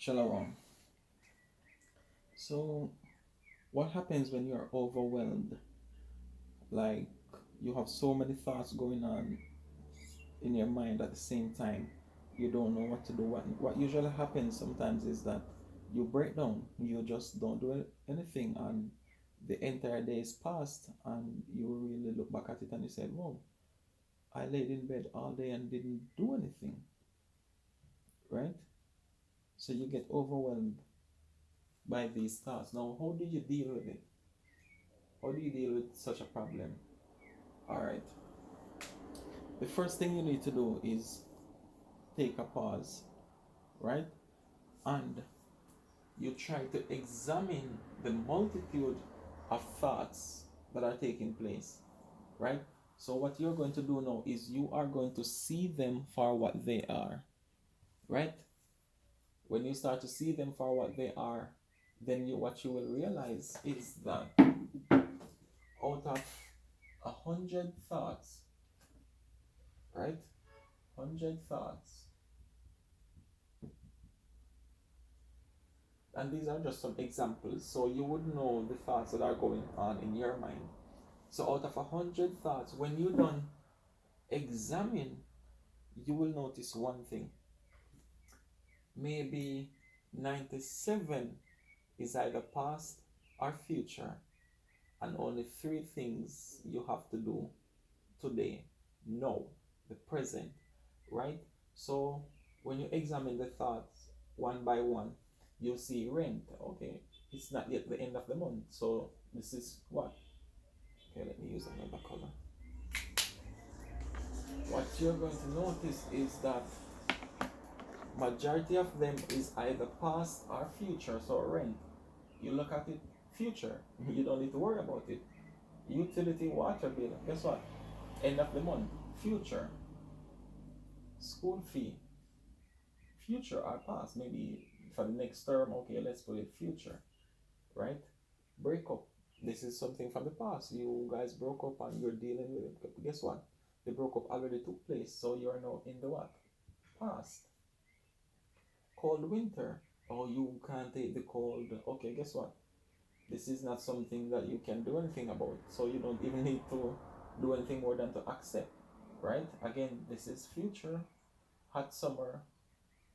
Shalom. So, what happens when you're overwhelmed? Like, you have so many thoughts going on in your mind at the same time. You don't know what to do. What usually happens sometimes is that you break down. You just don't do anything, and the entire day is past, and you really look back at it and you said, "Whoa, I laid in bed all day and didn't do anything." Right? So you get overwhelmed by these thoughts. Now, how do you deal with it? How do you deal with such a problem? All right. The first thing you need to do is take a pause, right? And you try to examine the multitude of thoughts that are taking place, right? So, what you're going to do now is you are going to see them for what they are, right? When you start to see them for what they are, then what you will realize is that out of 100 thoughts, right? 100 thoughts, and these are just some examples, so you would know the thoughts that are going on in your mind. So out of 100 thoughts, when you don't examine, you will notice one thing. Maybe 97 is either past or future, and only three things you have to do today, no, the present, right? So when you examine the thoughts one by one, you'll see rent. Okay, it's not yet the end of the month, so this is what. Okay, let me use another color. What you're going to notice is that majority of them is either past or future. So rent, you look at it, future, you don't need to worry about it. Utility, water bill, guess what? End of the month, future. School fee, future or past. Maybe for the next term, okay, let's put it future, right? Breakup, this is something from the past. You guys broke up and you're dealing with it. Guess what? The breakup already took place, so you are now in the what? Past. Cold winter. Oh, you can't take the cold. Okay, guess what? This is not something that you can do anything about. So you don't even need to do anything more than to accept, right? Again, this is future. Hot summer,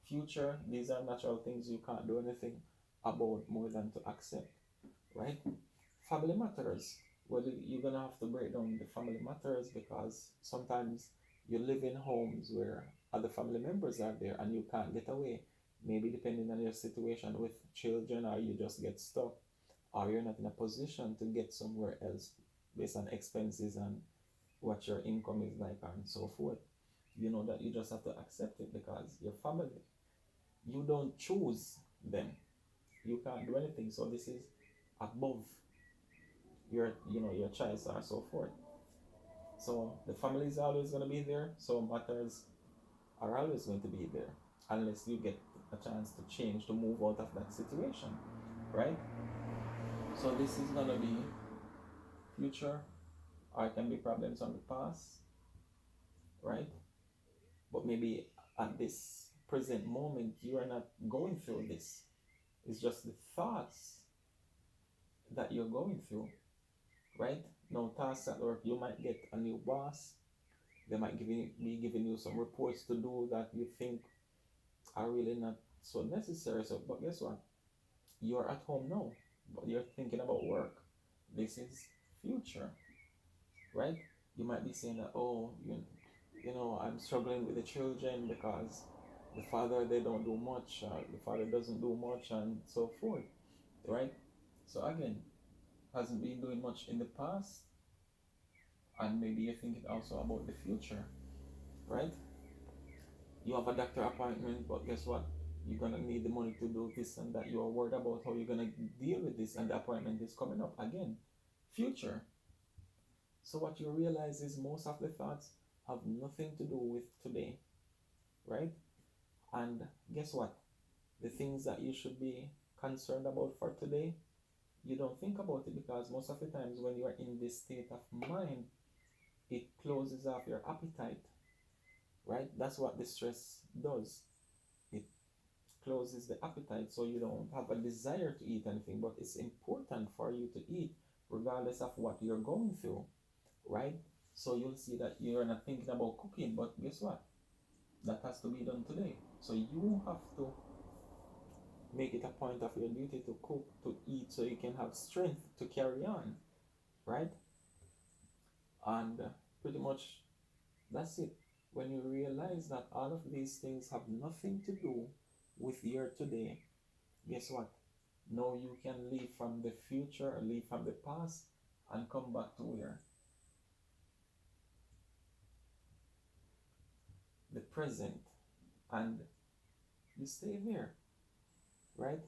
future. These are natural things you can't do anything about more than to accept, right? Family matters. Well, you're gonna have to break down the family matters because sometimes you live in homes where other family members are there and you can't get away. Maybe depending on your situation with children, or you just get stuck, or you're not in a position to get somewhere else based on expenses and what your income is like and so forth. You know that you just have to accept it because your family, you don't choose them. You can't do anything. So this is above your choice or so forth. So the family is always going to be there, so matters are always going to be there unless you get a chance to change, to move out of that situation, right? So this is going to be future, or it can be problems on the past, right? But maybe at this present moment you are not going through this. It's just the thoughts that you're going through, right? Now, tasks at work, you might get a new boss. They might be giving you some reports to do that you think are really not so necessary. So, but guess what? You're at home now, but you're thinking about work. This is future, right? You might be saying that, oh, I'm struggling with the children because the father, they don't do much, the father doesn't do much, and so forth, right? So again, hasn't been doing much in the past, and maybe you're thinking also about the future, right? You have a doctor appointment, but guess what? You're gonna need the money to do this and that. You are worried about how you're gonna deal with this, and the appointment is coming up again. Future. So what you realize is most of the thoughts have nothing to do with today, right? And guess what? The things that you should be concerned about for today, you don't think about it because most of the times when you are in this state of mind, it closes off your appetite, right? That's what the stress does. It closes the appetite, so you don't have a desire to eat anything. But it's important for you to eat regardless of what you're going through, right? So you'll see that you're not thinking about cooking, but guess what? That has to be done today. So you have to make it a point of your duty to cook, to eat, so you can have strength to carry on, right? And pretty much that's it. When you realize that all of these things have nothing to do with your today, guess what? Now you can leave from the future, or leave from the past, and come back to where? The present. And you stay there, right?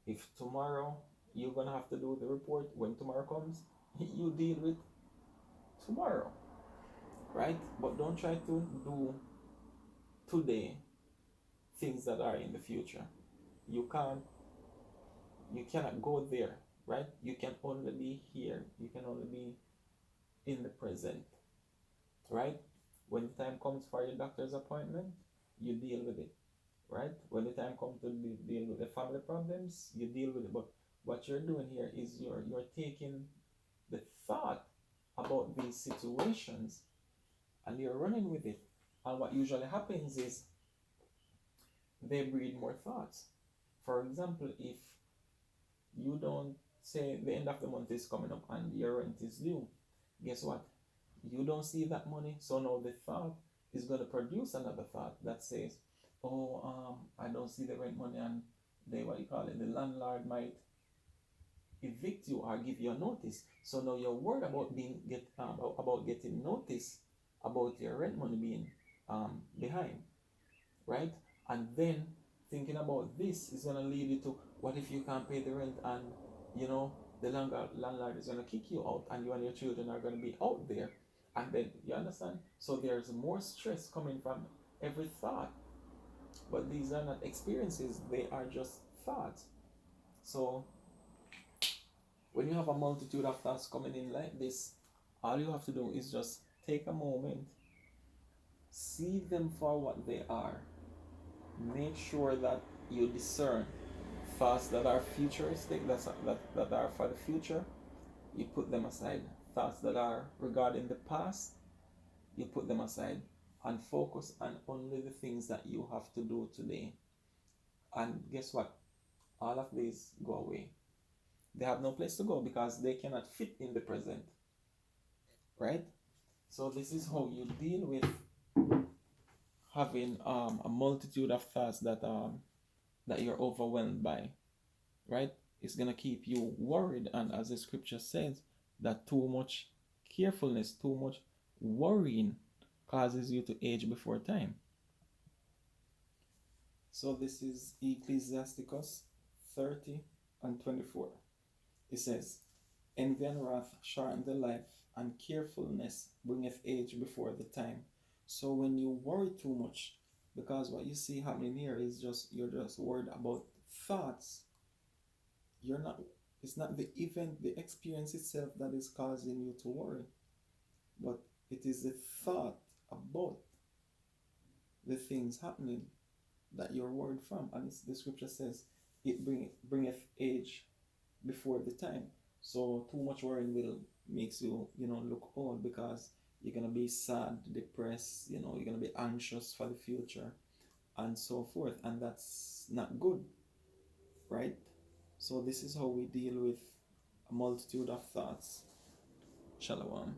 If tomorrow you're gonna have to do the report, when tomorrow comes, you deal with tomorrow, right? But don't try to do today things that are in the future. You can't, you cannot go there, right? You can only be here. You can only be in the present, right? When the time comes for your doctor's appointment, you deal with it, right? When the time comes to deal with the family problems, you deal with it. But what you're doing here is you're taking the thought about these situations and you're running with it. And what usually happens is they breed more thoughts. For example, if you don't, say the end of the month is coming up and your rent is due, guess what? You don't see that money, so now the thought is going to produce another thought that says, oh, I don't see the rent money, and they, what you call it, the landlord might evict you or give you a notice. So now you're worried about about getting notice about your rent money being behind, right? And then thinking about this is going to lead you to, what if you can't pay the rent, and you know the landlord is going to kick you out, and you and your children are going to be out there, and then you understand. So there's more stress coming from every thought, but these are not experiences, they are just thoughts. So when you have a multitude of thoughts coming in like this, all you have to do is just take a moment, see them for what they are, make sure that you discern thoughts that are futuristic, that are for the future, you put them aside. Thoughts that are regarding the past, you put them aside, and focus on only the things that you have to do today. And guess what? All of these go away. They have no place to go because they cannot fit in the present, right? So this is how you deal with having a multitude of thoughts that you're overwhelmed by, right? It's gonna keep you worried, and as the scripture says, that too much carefulness, too much worrying causes you to age before time. So this is Ecclesiasticus 30 and 24. It says, envy and wrath shorten the life, and carefulness bringeth age before the time. So when you worry too much, because what you see happening here is you're just worried about thoughts. You're not, it's not the event, the experience itself that is causing you to worry, but it is the thought about the things happening that you're worried from. And the scripture says it bringeth age before the time. So too much worrying will makes you, look old, because you're gonna be sad, depressed, you're gonna be anxious for the future and so forth, and that's not good, right? So this is how we deal with a multitude of thoughts. Shalom.